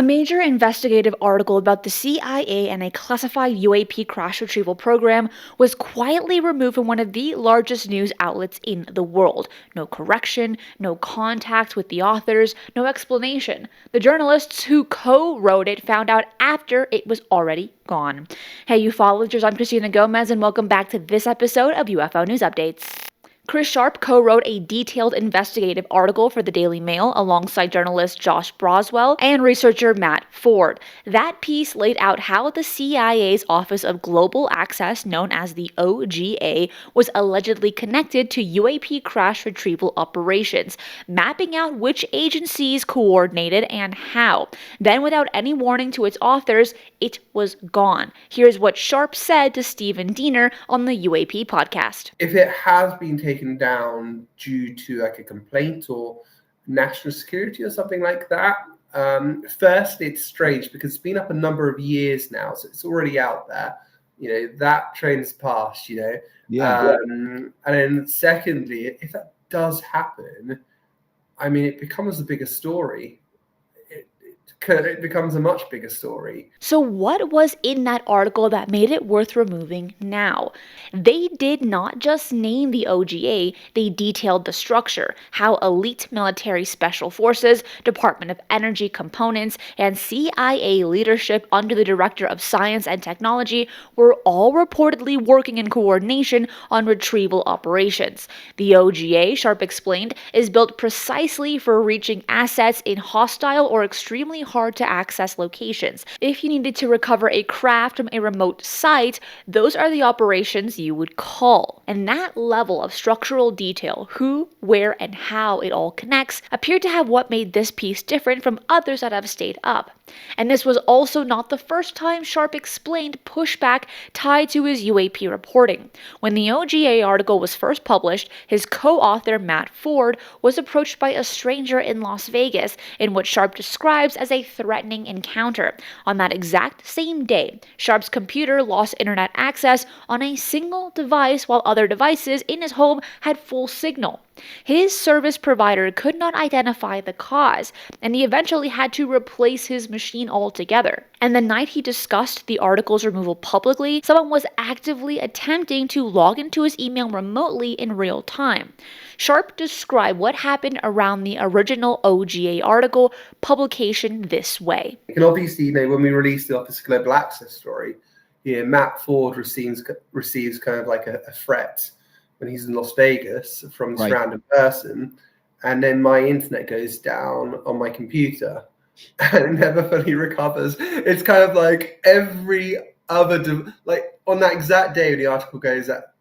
A major investigative article about the CIA and a classified UAP crash retrieval program was quietly removed from one of the largest news outlets in the world. No correction, no contact with the authors, no explanation. The journalists who co-wrote it found out after it was already gone. Hey, ufologists, I'm Cristina Gomez, and welcome back to this episode of UFO News Updates. Chris Sharp co-wrote a detailed investigative article for the Daily Mail alongside journalist Josh Broswell and researcher Matt Ford. That piece laid out how the CIA's Office of Global Access, known as the OGA, was allegedly connected to UAP crash retrieval operations, mapping out which agencies coordinated and how. Then, without any warning to its authors, it was gone. Here's what Sharp said to Stephen Diener on the UAP Podcast. If it has been taken down due to like a complaint or national security or something like that, first, it's strange because it's been up a number of years now, so it's already out there. That train's passed, And then secondly, if that does happen, it becomes a bigger story. It becomes a much bigger story. So what was in that article that made it worth removing now? They did not just name the OGA, they detailed the structure, how elite military special forces, Department of Energy components, and CIA leadership under the Director of Science and Technology were all reportedly working in coordination on retrieval operations. The OGA, Sharp explained, is built precisely for reaching assets in hostile or extremely hard to access locations. If you needed to recover a craft from a remote site, those are the operations you would call. And that level of structural detail, who, where, and how it all connects, appeared to have what made this piece different from others that have stayed up. And this was also not the first time Sharp explained pushback tied to his UAP reporting. When the OGA article was first published, his co-author Matt Ford was approached by a stranger in Las Vegas in what Sharp describes as a threatening encounter. On that exact same day, Sharp's computer lost internet access on a single device while other devices in his home had full signal. His service provider could not identify the cause, and he eventually had to replace his machine altogether. And the night he discussed the article's removal publicly, someone was actively attempting to log into his email remotely in real time. Sharp described what happened around the original OGA article publication this way. And obviously, when we released the Office of Global Access story, Matt Ford receives kind of like a threat when he's in Las Vegas from this random person, and then my internet goes down on my computer and it never fully recovers. It's kind of like every other, on that exact day when the article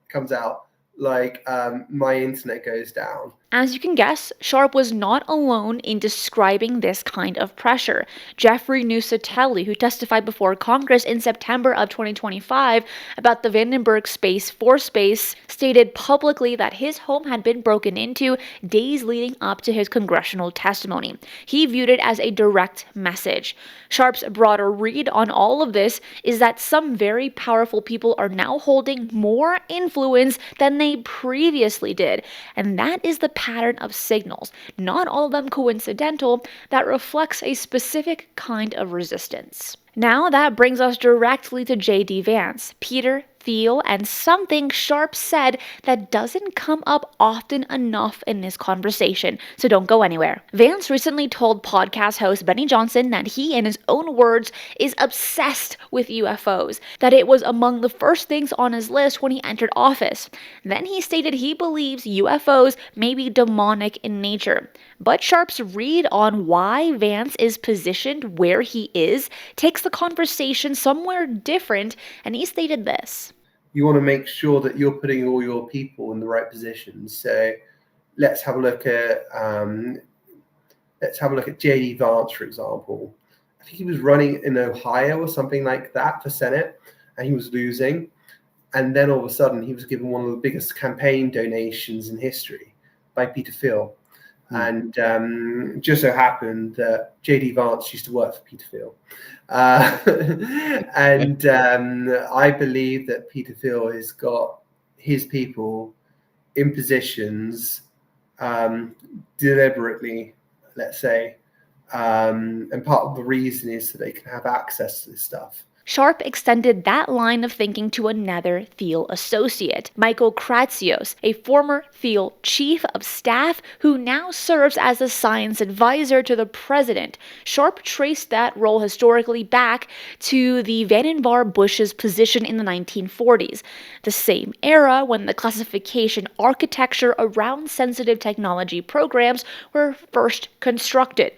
comes out, my internet goes down. As you can guess, Sharp was not alone in describing this kind of pressure. Jeffrey Nusatelli, who testified before Congress in September of 2025 about the Vandenberg Space Force Base, stated publicly that his home had been broken into days leading up to his congressional testimony. He viewed it as a direct message. Sharp's broader read on all of this is that some very powerful people are now holding more influence than they previously did, and that is the pattern of signals, not all of them coincidental, that reflects a specific kind of resistance. Now that brings us directly to J.D. Vance, Peter Thiel, and something Sharp said that doesn't come up often enough in this conversation, so don't go anywhere. Vance recently told podcast host Benny Johnson that he, in his own words, is obsessed with UFOs, that it was among the first things on his list when he entered office. Then he stated he believes UFOs may be demonic in nature. But Sharp's read on why Vance is positioned where he is takes the conversation somewhere different, and he stated this. You want to make sure that you're putting all your people in the right positions. So let's have a look at J.D. Vance, for example. I think he was running in Ohio or something like that for Senate, and he was losing. And then all of a sudden, he was given one of the biggest campaign donations in history by Peter Thiel. And just so happened that J.D. Vance used to work for Peter Thiel. And I believe that Peter Thiel has got his people in positions deliberately, let's say, And part of the reason is so they can have access to this stuff. Sharp extended that line of thinking to another Thiel associate, Michael Kratsios, a former Thiel chief of staff who now serves as a science advisor to the president. Sharp traced that role historically back to the Vannevar Bush's position in the 1940s, the same era when the classification architecture around sensitive technology programs were first constructed.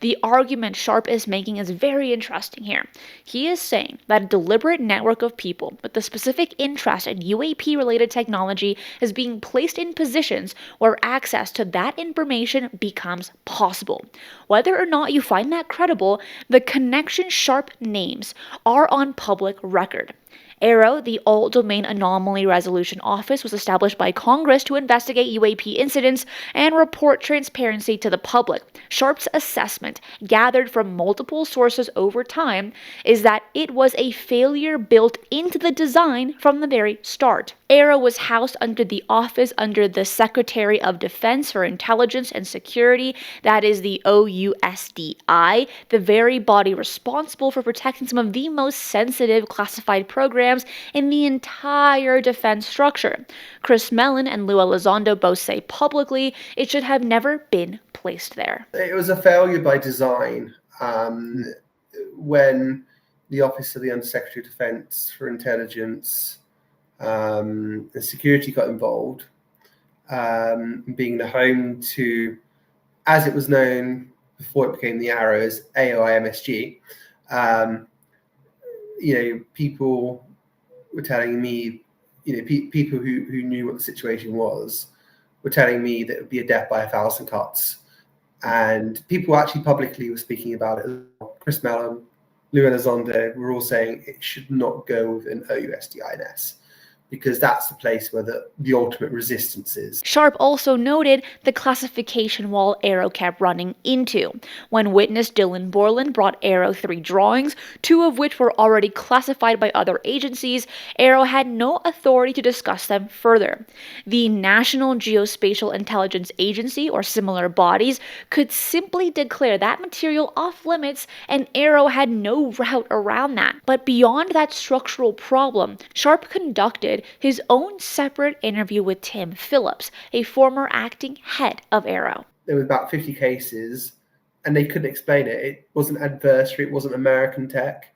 The argument Sharp is making is very interesting here. He is saying that a deliberate network of people with a specific interest in UAP-related technology is being placed in positions where access to that information becomes possible. Whether or not you find that credible, the connections Sharp names are on public record. AARO, the All-Domain Anomaly Resolution Office, was established by Congress to investigate UAP incidents and report transparency to the public. Sharp's assessment, gathered from multiple sources over time, is that it was a failure built into the design from the very start. AARO was housed under the office under the Secretary of Defense for Intelligence and Security, that is the OUSDI, the very body responsible for protecting some of the most sensitive classified programs in the entire defense structure. Chris Mellon and Lou Elizondo both say publicly it should have never been placed there. It was a failure by design when the Office of the Undersecretary of Defense for Intelligence and Security got involved, being the home to, as it was known before it became the AARO, as AOIMSG. People were telling me, people who knew what the situation was were telling me that it would be a death by 1,000 cuts. And people actually publicly were speaking about it. Chris Mellon, Lou Elizondo were all saying it should not go with an OUSDINS, because that's the place where the ultimate resistance is. Sharp also noted the classification wall AARO kept running into. When witness Dylan Borland brought AARO 3 drawings, 2 of which were already classified by other agencies, AARO had no authority to discuss them further. The National Geospatial Intelligence Agency or similar bodies could simply declare that material off limits, and AARO had no route around that. But beyond that structural problem, Sharp conducted his own separate interview with Tim Phillips, a former acting head of AARO. There were about 50 cases, and they couldn't explain it. It wasn't adversary, it wasn't American tech.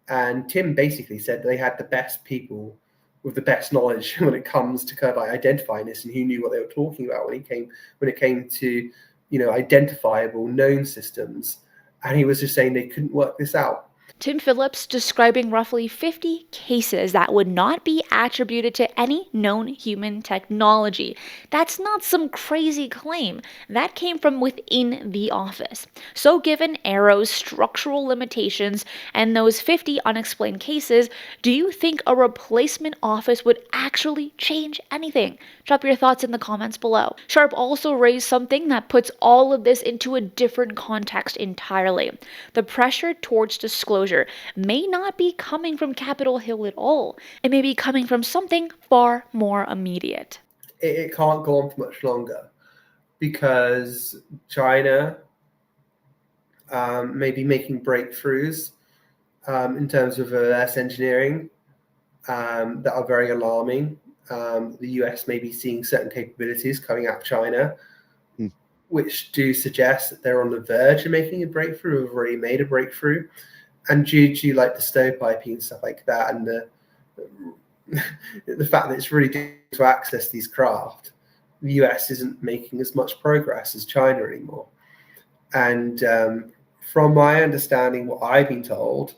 And Tim basically said they had the best people with the best knowledge when it comes to kind of like identifying this, and who knew what they were talking about when it came to identifiable known systems. And he was just saying they couldn't work this out. Tim Phillips describing roughly 50 cases that would not be attributed to any known human technology. That's not some crazy claim. That came from within the office. So given AARO's structural limitations and those 50 unexplained cases, do you think a replacement office would actually change anything? Drop your thoughts in the comments below. Sharp also raised something that puts all of this into a different context entirely. The pressure towards disclosure may not be coming from Capitol Hill at all. It may be coming from something far more immediate. It can't go on for much longer because China may be making breakthroughs in terms of reverse engineering that are very alarming. The US may be seeing certain capabilities coming out of China, which do suggest that they're on the verge of making a breakthrough, or have already made a breakthrough. And due to like the stovepiping and stuff like that, and the fact that it's really difficult to access these craft, the US isn't making as much progress as China anymore. And from my understanding, what I've been told,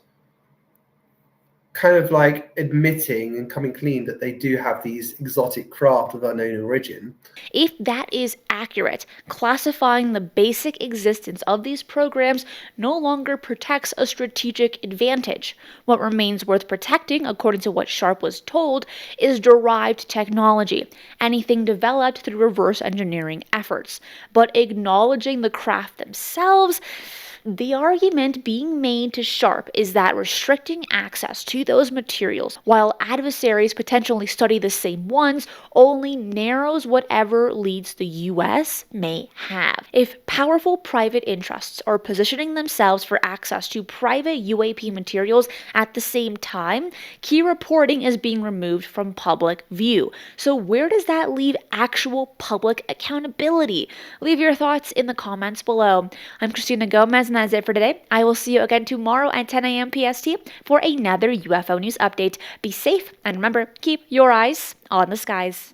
kind of like admitting and coming clean that they do have these exotic craft of unknown origin. If that is accurate, classifying the basic existence of these programs no longer protects a strategic advantage. What remains worth protecting, according to what Sharp was told, is derived technology, anything developed through reverse engineering efforts. But acknowledging the craft themselves, The argument being made to Sharp is that restricting access to those materials, while adversaries potentially study the same ones, only narrows whatever leads the U.S. may have. If powerful private interests are positioning themselves for access to private UAP materials at the same time, key reporting is being removed from public view. So where does that leave actual public accountability? Leave your thoughts in the comments below. I'm Cristina Gomez, and that's it for today. I will see you again tomorrow at 10 a.m. PST for another UFO news update. Be safe, and remember, keep your eyes on the skies.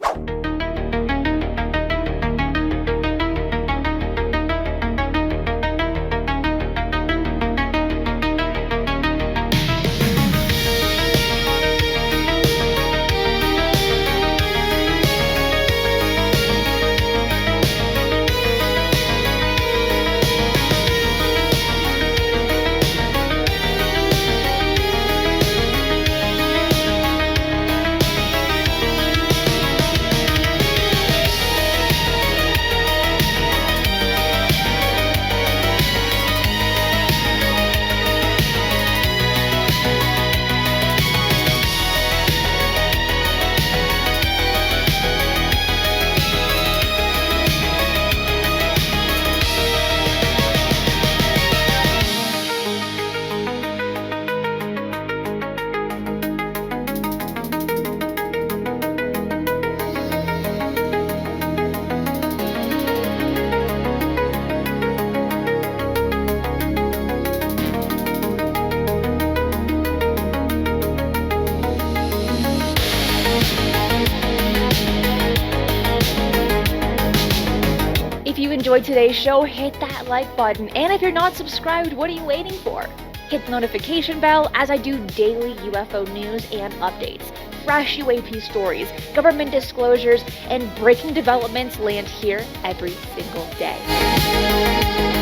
If you enjoyed today's show, hit that like button. And if you're not subscribed, what are you waiting for? Hit the notification bell as I do daily UFO news and updates. Fresh UAP stories, government disclosures, and breaking developments land here every single day.